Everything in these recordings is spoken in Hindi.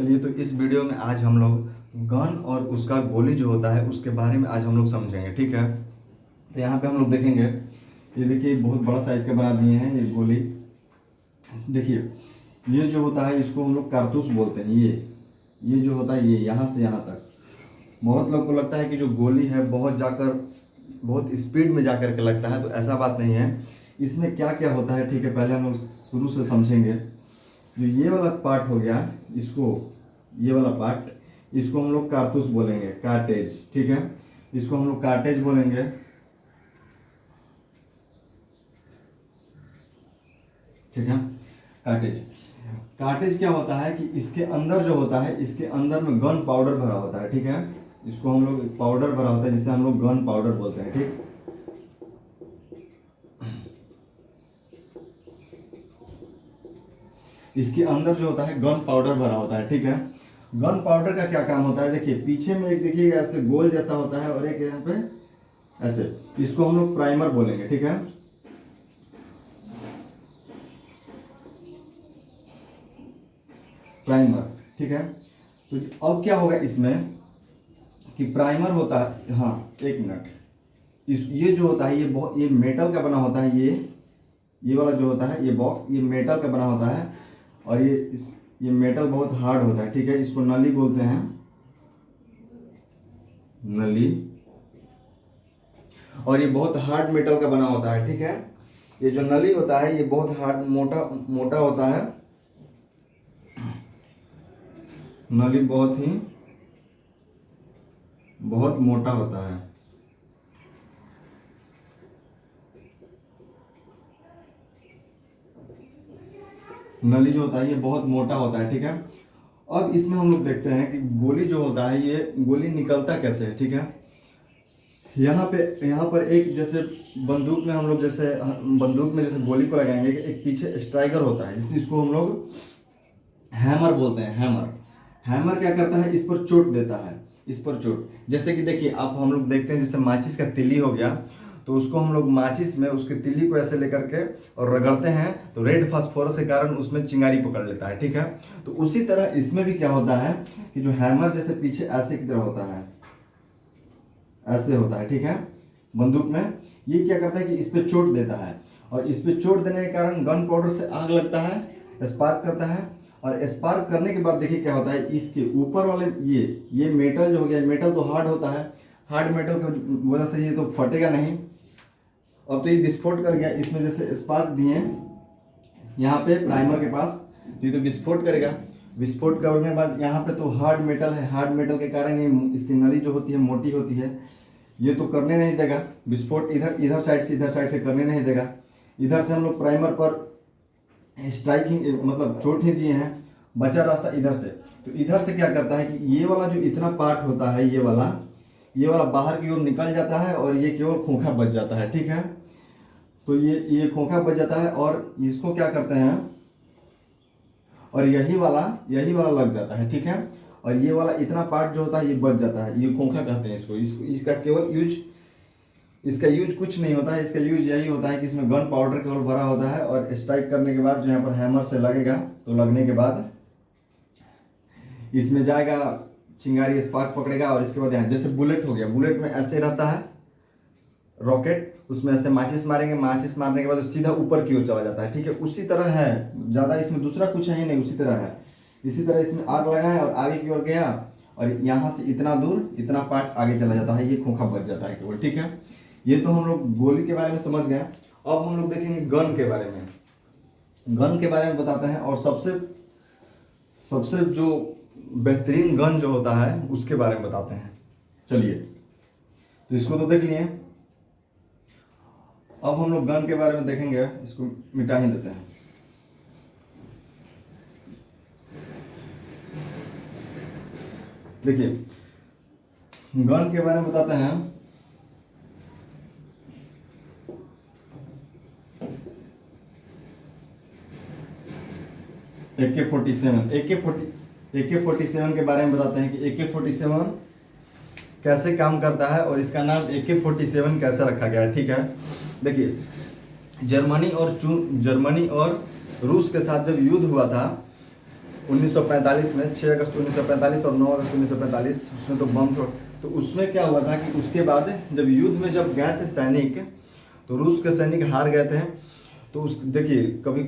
चलिए, तो इस वीडियो में आज हम लोग गन और उसका गोली जो होता है उसके बारे में आज हम लोग समझेंगे। ठीक है, तो यहाँ पे हम लोग देखेंगे, ये देखिए बहुत बड़ा साइज का बना दिए हैं ये गोली। देखिए ये जो होता है इसको हम लोग कारतूस बोलते हैं। ये जो होता है ये यहाँ से यहाँ तक। बहुत लोग को लगता है कि जो गोली है बहुत स्पीड में जाकर के लगता है, तो ऐसा बात नहीं है। इसमें क्या क्या होता है, ठीक है, पहले हम लोग शुरू से समझेंगे। जो ये वाला पार्ट हो गया, ये वाला पार्ट इसको हम लोग कारतूस बोलेंगे, कार्टेज। ठीक है, इसको हम लोग कार्टेज बोलेंगे। ठीक है, कार्टेज क्या होता है कि इसके अंदर जो होता है, इसके अंदर में गन पाउडर भरा होता है। ठीक है, इसको हम लोग पाउडर भरा होता है जिसे हम लोग गन पाउडर बोलते हैं। ठीक, इसके अंदर जो होता है गन पाउडर भरा होता है। ठीक है, गन पाउडर का क्या काम होता है, देखिए पीछे में एक देखिएगा ऐसे गोल जैसा होता है और एक यहाँ पे ऐसे, इसको हम लोग प्राइमर बोलेंगे। ठीक है, प्राइमर। ठीक है, तो अब क्या होगा इसमें कि प्राइमर होता है, हाँ एक मिनट, ये जो होता है ये मेटल का बना होता है। ये वाला जो होता है ये बॉक्स ये मेटल का बना होता है और ये मेटल बहुत हार्ड होता है। ठीक है, इसको नली बोलते हैं, नली। और ये बहुत हार्ड मेटल का बना होता है। ठीक है, ये जो नली होता है ये बहुत हार्ड मोटा होता है। नली बहुत मोटा होता है। नली जो होता है ये बहुत मोटा होता है। ठीक है, अब इसमें हम लोग देखते हैं कि गोली जो होता है ये गोली निकलता कैसे है। ठीक है, यहाँ पर एक जैसे बंदूक में हम लोग जैसे गोली को लगाएंगे, एक पीछे स्ट्राइकर होता है जिसको हम लोग हैमर बोलते हैं। हैमर क्या करता है, इस पर चोट देता है, इस पर चोट। जैसे कि देखिए अब हम लोग देखते हैं जैसे माचिस का तिल्ली हो गया, तो उसको हम लोग माचिस में उसके तिल्ली को ऐसे लेकर के और रगड़ते हैं तो रेड फास्फोरस के कारण उसमें चिंगारी पकड़ लेता है। ठीक है, तो उसी तरह इसमें भी क्या होता है कि जो हैमर जैसे पीछे ऐसे की तरह होता है, ऐसे होता है। ठीक है, बंदूक में ये क्या करता है कि इस पर चोट देता है और इस पर चोट देने के कारण गन पाउडर से आग लगता है, स्पार्क करता है। और स्पार्क करने के बाद देखिए क्या होता है, इसके ऊपर वाले ये मेटल जो हो गया, मेटल तो हार्ड होता है, हार्ड मेटल की वजह से ये तो फटेगा नहीं। अब तो ये विस्फोट कर गया, इसमें जैसे स्पार्क दिए यहाँ पे प्राइमर के पास, तो ये तो विस्फोट करेगा। विस्फोट करने के बाद यहाँ पे तो हार्ड मेटल है, हार्ड मेटल के कारण ये इसकी नली जो होती है मोटी होती है, ये तो करने नहीं देगा विस्फोट। इधर साइड से करने नहीं देगा। इधर से हम लोग प्राइमर पर स्ट्राइक ही मतलब चोट ही दिए हैं, बचा रास्ता इधर से। तो इधर से क्या करता है कि ये वाला जो इतना पार्ट होता है ये वाला बाहर की ओर निकल जाता है और ये केवल खोखा बच जाता है। ठीक है, तो ये खोखा बच जाता है और इसको क्या करते हैं, और यही वाला लग जाता है। ठीक है, और ये वाला इतना पार्ट जो होता है ये बच जाता है, ये खोखा कहते हैं इसको। इसका केवल यूज कुछ नहीं होता है, इसका यूज यही होता है कि इसमें गन पाउडर केवल भरा होता है और स्ट्राइक करने के बाद जो यहाँ पर हैमर से लगेगा, तो लगने के बाद इसमें जाएगा, चिंगारी स्पार्क पकड़ेगा और इसके बाद यहाँ जैसे बुलेट हो गया, बुलेट में ऐसे रहता है रॉकेट, उसमें ऐसे माचिस मारेंगे, माचिस मारने के बाद सीधा ऊपर की ओर चला जाता है। ठीक है, उसी तरह है, ज़्यादा इसमें दूसरा कुछ है ही नहीं, उसी तरह है। इसी तरह इसमें आग लगाएं और आगे की ओर गया और यहाँ से इतना दूर इतना पार्ट आगे चला जाता है, ये खोखा बच जाता है केवल। ठीक है, ये तो हम लोग गोली के बारे में समझ गए। अब हम लोग देखेंगे गन के बारे में। गन के बारे में बताते हैं और सबसे जो बेहतरीन गन जो होता है उसके बारे में बताते हैं। चलिए, तो इसको तो देख लिए, अब हम लोग गन के बारे में देखेंगे। इसको मिटा ही देते हैं। देखिए गन के बारे में बताते हैं। AK-47 के बारे में बताते हैं कि AK-47 कैसे काम करता है और इसका नाम AK-47 कैसे रखा गया है। ठीक है, देखिए जर्मनी और रूस के साथ जब युद्ध हुआ था 1945 में 6 अगस्त 1945 और 9 अगस्त 1945 उसमें तो बम फोड़। तो उसमें क्या हुआ था कि उसके बाद जब युद्ध में जब गए थे सैनिक, तो रूस के सैनिक हार गए थे। तो उस देखिए कभी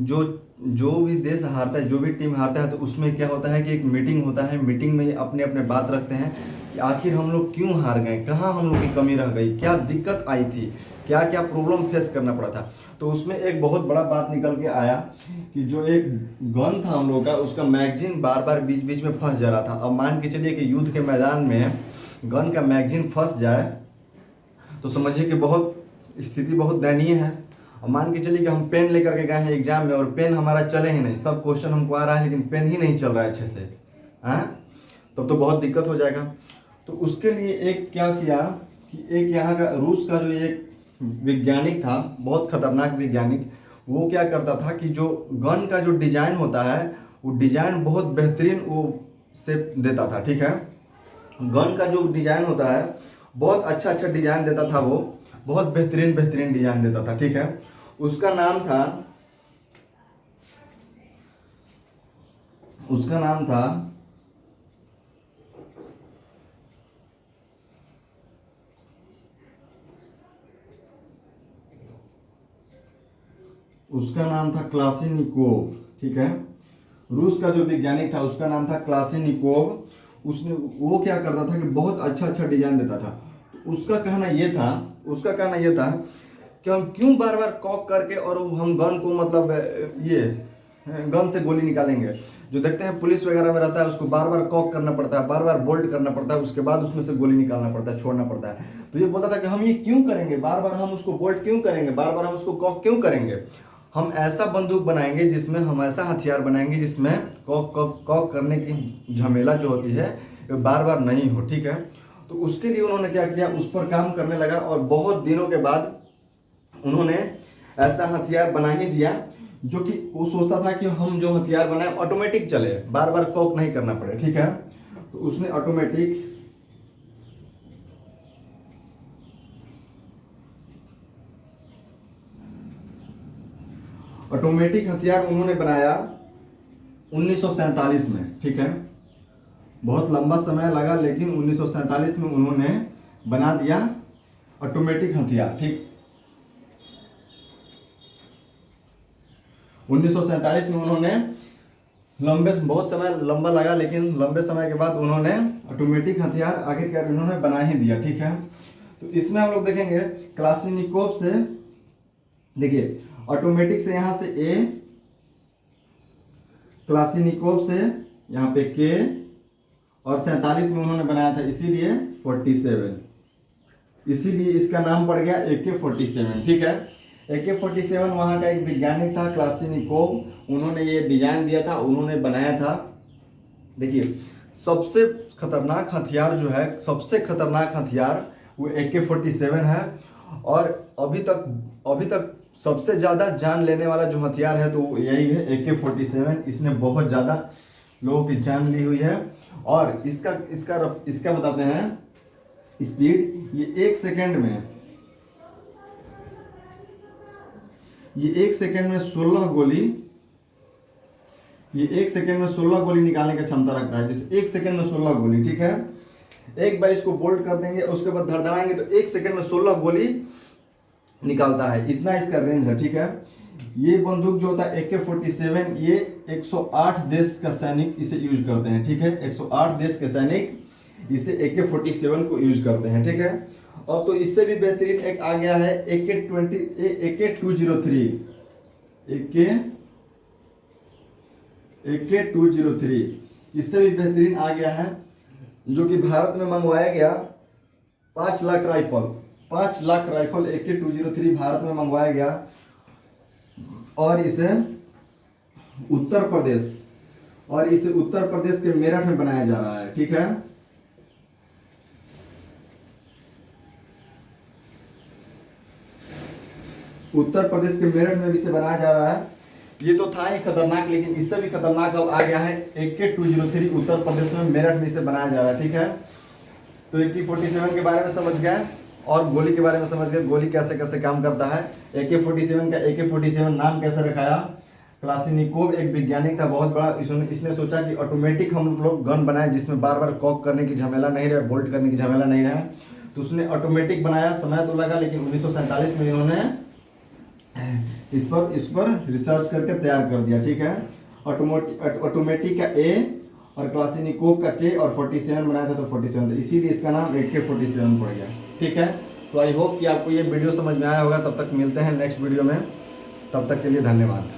जो जो भी देश हारता है, जो भी टीम हारता है, तो उसमें क्या होता है कि एक मीटिंग होता है। मीटिंग में अपने अपने बात रखते हैं कि आखिर हम लोग क्यों हार गए, कहाँ हम लोग की कमी रह गई, क्या दिक्कत आई थी, क्या क्या प्रॉब्लम फेस करना पड़ा था। तो उसमें एक बहुत बड़ा बात निकल के आया कि जो एक गन था हम लोग का, उसका मैगजीन बार बार बीच बीच में फंस जा रहा था। अब मान के चलिए कि युद्ध के मैदान में गन का मैगजीन फंस जाए तो समझिए कि बहुत स्थिति बहुत दयनीय है। और मान के चलिए कि हम पेन लेकर के गए हैं एग्जाम में और पेन हमारा चले ही नहीं, सब क्वेश्चन हमको आ रहा है लेकिन पेन ही नहीं चल रहा है अच्छे से, हाँ, तब तो बहुत दिक्कत हो जाएगा। तो उसके लिए एक क्या किया कि एक यहाँ का रूस का जो एक वैज्ञानिक था, बहुत खतरनाक वैज्ञानिक, वो क्या करता था कि जो गन का जो डिजाइन होता है वो डिजाइन बहुत बेहतरीन वो से देता था, ठीक है। गन का जो डिजाइन होता है बहुत अच्छा अच्छा डिजाइन देता था, वो बहुत बेहतरीन बेहतरीन डिजाइन देता था, ठीक है। उसका नाम था उसका नाम था उसका नाम था क्लासीनिकोव, ठीक है। रूस का जो वैज्ञानिक था उसका नाम था क्लासीनिकोव। उसने वो क्या करता था कि बहुत अच्छा अच्छा डिजाइन देता था। तो उसका कहना ये था कि हम क्यों बार बार कॉक करके और हम गन को मतलब ये गन से गोली निकालेंगे। जो देखते हैं पुलिस वगैरह में रहता है उसको बार बार कॉक करना पड़ता है, बार बार बोल्ट करना पड़ता है, उसके बाद उसमें से गोली निकालना पड़ता है, छोड़ना पड़ता है। तो ये बोलता था कि हम ये क्यों करेंगे, बार बार हम उसको बोल्ट क्यों करेंगे, बार बार हम उसको कॉक क्यों करेंगे। हम ऐसा बंदूक बनाएंगे जिसमें हम ऐसा हथियार बनाएंगे जिसमें कॉक कॉक कॉक करने की झमेला जो होती है बार बार नहीं हो, ठीक है। तो उसके लिए उन्होंने क्या किया, उस पर काम करने लगा और बहुत दिनों के बाद उन्होंने ऐसा हथियार बना ही दिया जो कि वो सोचता था कि हम जो हथियार बनाए ऑटोमेटिक चले, बार बार कॉक नहीं करना पड़े, ठीक है। तो उसने ऑटोमेटिक हथियार उन्होंने बनाया 1947 में, ठीक है। बहुत लंबा समय लगा लेकिन 1947 में उन्होंने बना दिया ऑटोमेटिक हथियार, ठीक। 1947 में उन्होंने बहुत समय लंबा लगा लेकिन लंबे समय के बाद उन्होंने ऑटोमेटिक हथियार आखिरकार उन्होंने बना ही दिया, ठीक है। तो इसमें हम लोग देखेंगे क्लासीनिकोव से, देखिए ऑटोमेटिक से यहाँ से ए, क्लासीनिकोव से यहाँ पे के, और 47 में उन्होंने बनाया था इसीलिए 47, इसीलिए इसका नाम पड़ गया AK-47, ठीक है। AK-47 वहाँ का एक वैज्ञानिक था क्लासीनिकोव, उन्होंने ये डिजाइन दिया था, उन्होंने बनाया था। देखिए सबसे खतरनाक हथियार जो है, सबसे खतरनाक हथियार वो AK-47 है। और अभी तक सबसे ज़्यादा जान लेने वाला जो हथियार है तो यही है AK-47। इसने बहुत ज़्यादा लोगों की जान ली हुई है। और इसका बताते हैं स्पीड, ये एक सेकेंड में 16 गोली, ये एक सेकेंड में 16 गोली निकालने की क्षमता रखता है। जैसे एक सेकेंड में 16 गोली, ठीक है। एक बार इसको बोल्ट कर देंगे उसके बाद धड़धड़ाएंगे तो एक सेकेंड में 16 गोली निकालता है, इतना इसका रेंज है, ठीक है। ये बंदूक जो होता है AK-47, ये 108 देश का सैनिक इसे यूज करते हैं, ठीक है। 108 देश के सैनिक इसे AK-47 को यूज करते हैं, ठीक है। और तो इससे भी बेहतरीन एक आ गया है AK-203, AK-203, इससे भी बेहतरीन आ गया है, जो कि भारत में मंगवाया गया 5 लाख राइफल AK-203 भारत में मंगवाया गया। और इसे उत्तर प्रदेश के मेरठ में बनाया जा रहा है, ठीक है। उत्तर प्रदेश के मेरठ में इसे बनाया जा रहा है। ये तो था ही खतरनाक, लेकिन इससे भी खतरनाक अब आ गया है AK-203, उत्तर प्रदेश में मेरठ में इसे बनाया जा रहा है, ठीक है। तो AK-47 के बारे में समझ गए और गोली के बारे में समझ गए, गोली कैसे कैसे काम करता है। AK-47 का AK-47 नाम कैसे रखाया, क्लासिनिकोव एक वैज्ञानिक था बहुत बड़ा, इसने सोचा कि ऑटोमेटिक हम लोग गन बनाए जिसमें बार बार कॉक करने की झमेला नहीं रहे, बोल्ट करने की झमेला नहीं रहे। तो उसने ऑटोमेटिक बनाया, समय तो लगा, लेकिन 1947 में इन्होंने इस पर रिसर्च करके तैयार कर दिया। ठीक है, ऑटोमेटिक का ए और क्लासिनिकोव का के और 47 बनाया था तो 47 था, इसीलिए इसका नाम AK-47 पड़ गया। ठीक है, तो आई होप कि आपको ये वीडियो समझ में आया होगा। तब तक मिलते हैं नेक्स्ट वीडियो में, तब तक के लिए धन्यवाद।